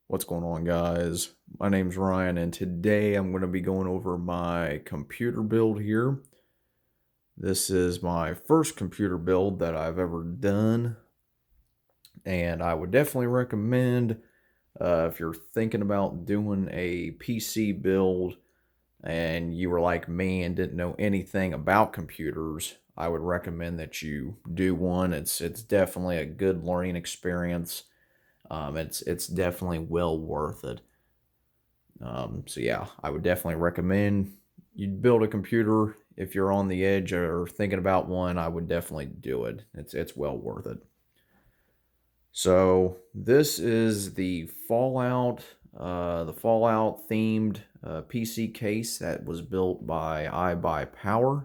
What's going on, guys? My name's Ryan, and today I'm going to be going over my computer build here. This is my first computer build that I've ever done, and I would definitely recommend if you're thinking about doing a PC build and you were like me and didn't know anything about computers, I would recommend that you do one. It's definitely a good learning experience. It's definitely well worth it. So yeah, I would definitely recommend you build a computer. If you're on the edge or thinking about one, I would definitely do it. It's well worth it. So this is the Fallout themed PC case that was built by ibuypower.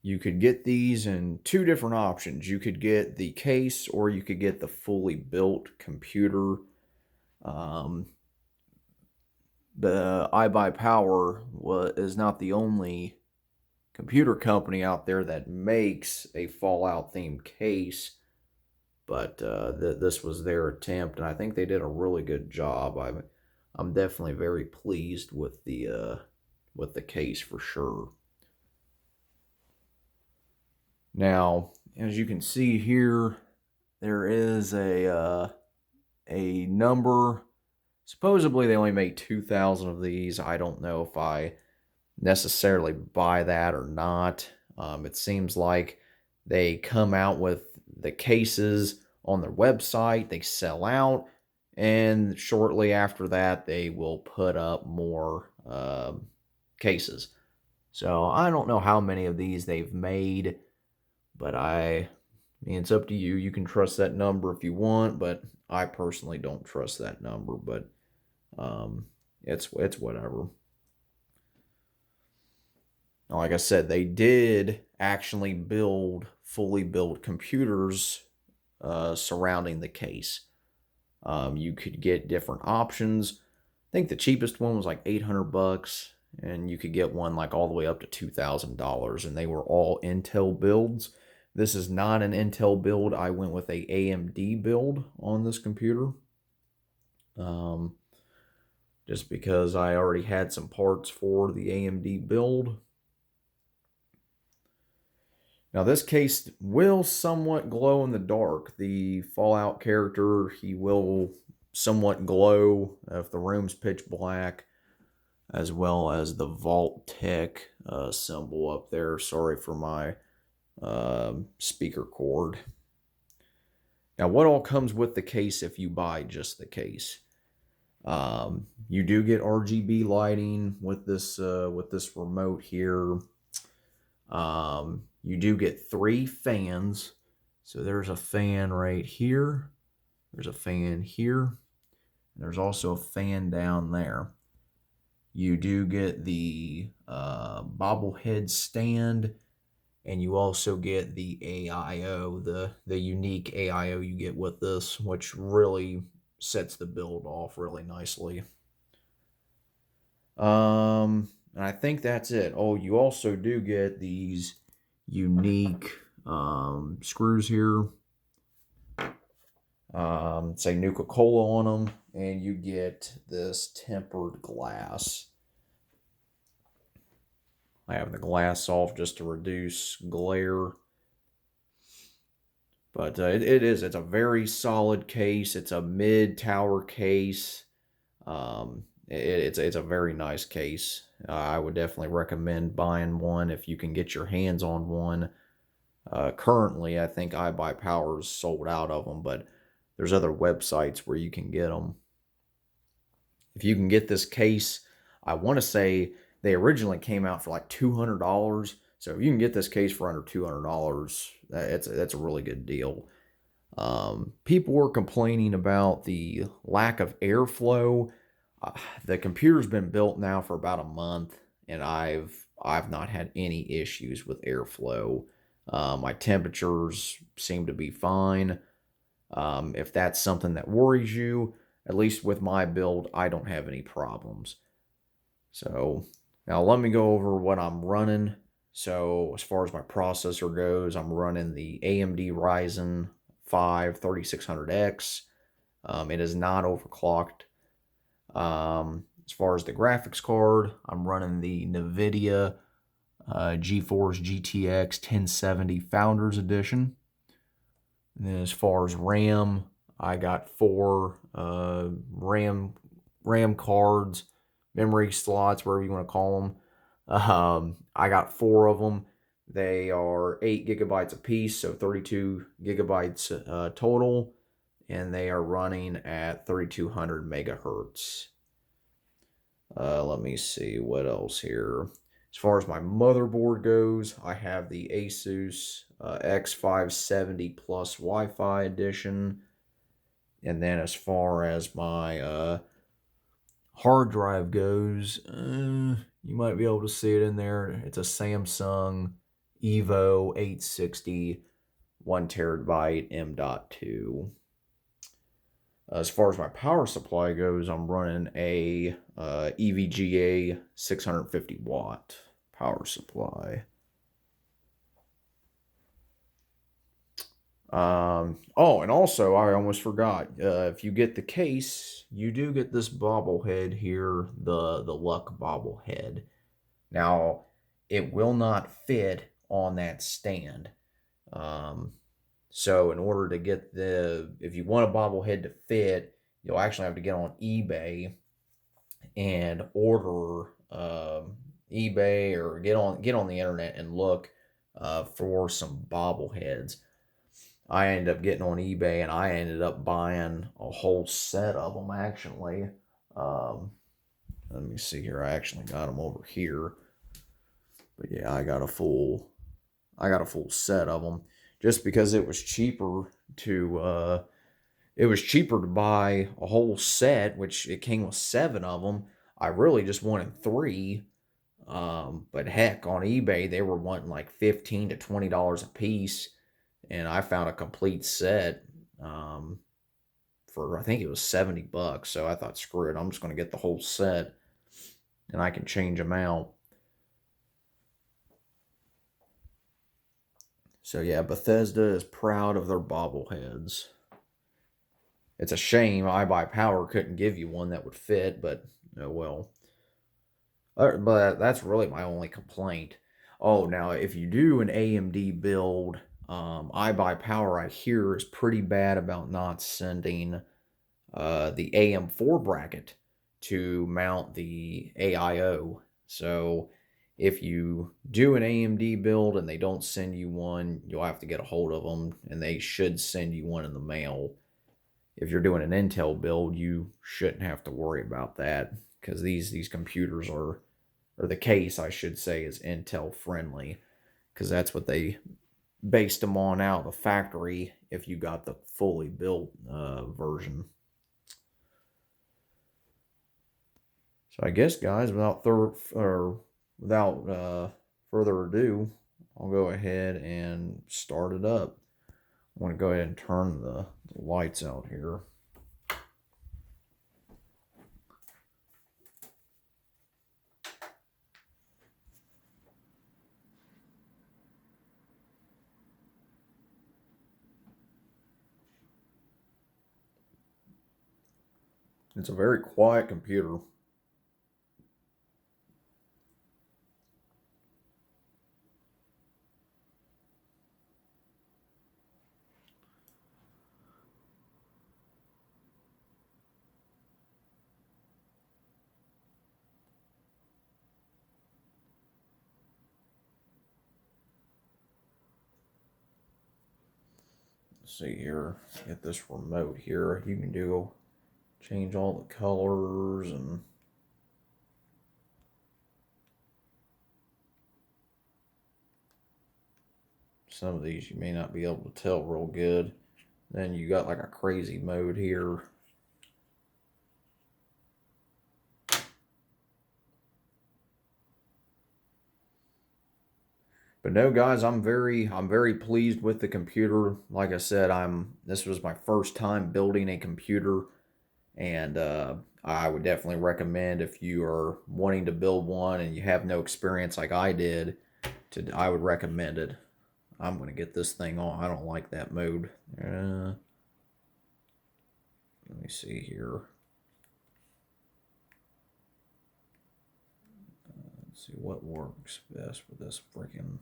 You could get these in two different options. You could get the case or you could get the fully built computer. Um, the ibuypower is not the only computer company out there that makes a Fallout themed case, but this was their attempt, and I think they did a really good job. I'm definitely very pleased with the case for sure. Now, as you can see here, there is a number. Supposedly, they only made 2,000 of these. I don't know if I necessarily buy that or not. It seems like they come out with the cases on their website, they sell out, and shortly after that, they will put up more cases. So I don't know how many of these they've made. But I mean, it's up to you. You can trust that number if you want, but I personally don't trust that number. But it's whatever. Like I said, they did actually build fully built computers surrounding the case. You could get different options. I think the cheapest one was like $800, and you could get one like all the way up to $2,000, and they were all Intel builds. This is not an Intel build. I went with a AMD build on this computer. Just because I already had some parts for the AMD build. Now this case will somewhat glow in the dark. The Fallout character, he will somewhat glow if the room's pitch black, as well as the Vault Tech symbol up there. Sorry for my speaker cord. Now, what all comes with the case if you buy just the case? You do get RGB lighting with this remote here. You do get 3 fans. So there's a fan right here. There's a fan here. And there's also a fan down there. You do get the bobblehead stand, and you also get the AIO, the unique AIO you get with this, which really sets the build off really nicely. And I think that's it. Oh, you also do get these unique screws here. Say Nuka-Cola on them, and you get this tempered glass. I have the glass off just to reduce glare. But it's a very solid case. It's a mid-tower case. It's a very nice case. I would definitely recommend buying one if you can get your hands on one. Currently, I think ibuypower is sold out of them, but there's other websites where you can get them. If you can get this case, I want to say they originally came out for like $200. So if you can get this case for under $200, that's a really good deal. People were complaining about the lack of airflow. The computer's been built now for about a month, and I've not had any issues with airflow. My temperatures seem to be fine. If that's something that worries you, at least with my build, I don't have any problems. So now let me go over what I'm running. So as far as my processor goes, I'm running the AMD Ryzen 5 3600X. It is not overclocked. As far as the graphics card, I'm running the Nvidia geforce GTX 1070 Founders Edition. And then as far as RAM, I got 4 RAM cards, memory slots, whatever you want to call them. I got 4 of them. They are 8 gigabytes a piece, so 32 gigabytes total, and they are running at 3200 megahertz. Let me see what else here. As far as my motherboard goes, I have the Asus X570 Plus Wi-Fi edition. And then as far as my hard drive goes, you might be able to see it in there. It's a Samsung Evo 860 1 terabyte M.2. As far as my power supply goes, I'm running a EVGA 650 watt power supply. Oh, and also I almost forgot. If you get the case, you do get this bobblehead here, the Luck bobblehead. Now, it will not fit on that stand. So in order to get if you want a bobblehead to fit, you'll actually have to get on eBay and order eBay or get on the internet and look for some bobbleheads. I ended up getting on eBay and I ended up buying a whole set of them actually. Let me see here. I actually got them over here. But yeah, I got a full set of them just because it was cheaper to buy a whole set, which it came with 7 of them. I really just wanted 3. But heck, on eBay they were wanting like $15 to $20 a piece, and I found a complete set for I think it was $70. So I thought, screw it, I'm just going to get the whole set, and I can change them out. So yeah, Bethesda is proud of their bobbleheads. It's a shame ibuypower couldn't give you one that would fit, but oh well. But that's really my only complaint. Oh, now if you do an AMD build, ibuypower I hear is pretty bad about not sending the AM4 bracket to mount the AIO. So if you do an AMD build and they don't send you one, you'll have to get a hold of them, and they should send you one in the mail. If you're doing an Intel build, you shouldn't have to worry about that, because these computers are, or the case, I should say, is Intel friendly, because that's what they based them on out of the factory if you got the fully built version. So I guess, guys, without further ado, I'll go ahead and start it up. I want to go ahead and turn the lights out here. It's a very quiet computer. Let's see here. Get this remote here. You can change all the colors and some of these you may not be able to tell real good. Then you got like a crazy mode here. But no, guys, I'm very pleased with the computer. Like I said, this was my first time building a computer, and I would definitely recommend, if you are wanting to build one and you have no experience like I did, I would recommend it. I'm going to get this thing on. I don't like that mode. Let me see here. Let's see what works best with this freaking.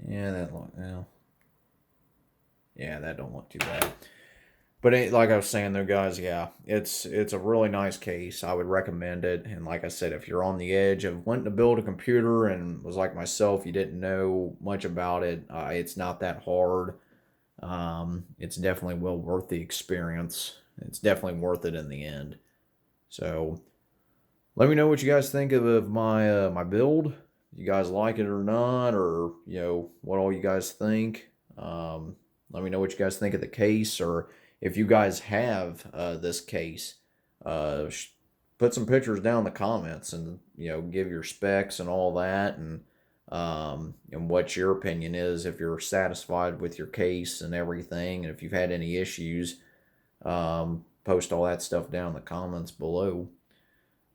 Yeah, that look well. Yeah, that don't look too bad. But like I was saying though, guys, yeah, it's a really nice case. I would recommend it. And like I said, if you're on the edge of wanting to build a computer and was like myself, you didn't know much about it, it's not that hard. It's definitely well worth the experience. It's definitely worth it in the end. So let me know what you guys think of my my build. You guys like it or not, or what all you guys think. Let me know what you guys think of the case, or if you guys have this case. Put some pictures down in the comments, and give your specs and all that, and what your opinion is, if you're satisfied with your case and everything, and if you've had any issues. Post all that stuff down in the comments below.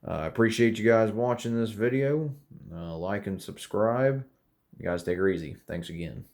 I appreciate you guys watching this video. Like and subscribe. You guys take her easy. Thanks again.